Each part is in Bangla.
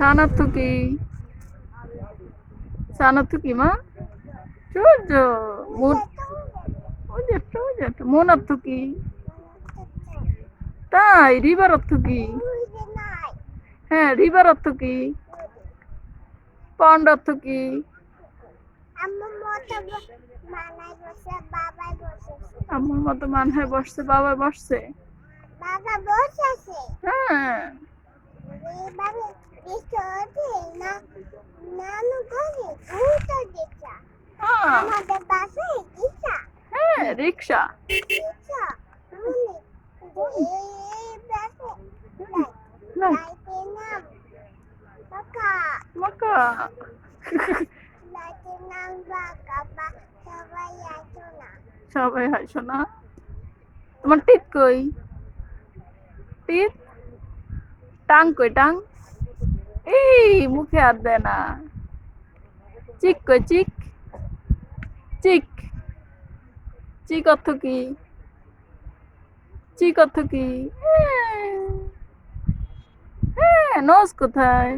সানাথুকি সানাথুকি মা সূর্য মুন ওই যে একটা ওই যে একটা মন অর্থ কি তাই রিভার অর্থ কি হ্যাঁ রিভার অর্থ কি পন্ড অর্থ কি আমার মতো মানায় বসছে বাবা বসছে হ্যাঁ হ্যাঁ হ্যাঁ রিক্সা মাকা সবাই হাসো না তোমার টিপ কই টিপ টাং কই টাং এই মুখে হাত দেয় না চিক কই চিক চিক চিক অর্থ কি চিক অর্থ কি হ্যাঁ নোজ কোথায়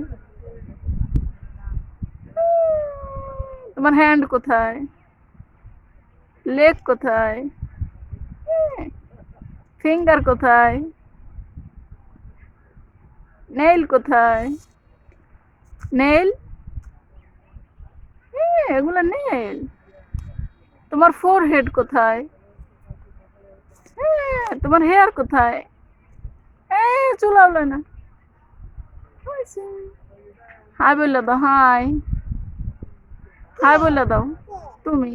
তোমার হ্যান্ড কোথায় লেগ কোথায় ফিঙ্গার কোথায় নেইল কোথায় নেইল এগুলো নেইল তোমার ফোর হেড কোথায় তোমার হেয়ার কোথায় চুলাওলে না হাই বললে দাও হাই হাই বললে দাও তুমি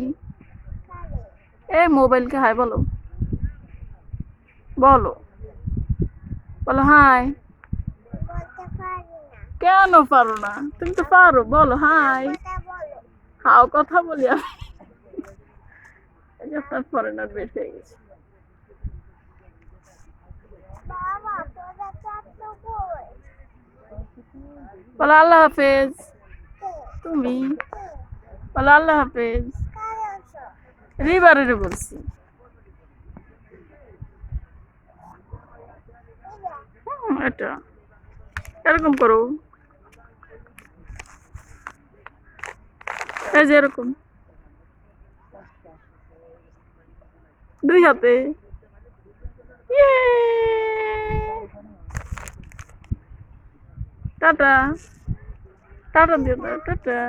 এই মোবাইলকে হাই বলো বলো বলো হাই কেন পারো না তুমি তো পারো বলো হাই হাও কথা বলি আমি আপনার ফরেনার বের হয়ে গেছে বলো আল্লাহ হাফেজ তুমি বলো আল্লাহ হাফেজ রিবারের বলছি এটা এরকম করো এই যে এরকম দুই হাতে টাটা টাটা দিয়ে দাও টাটা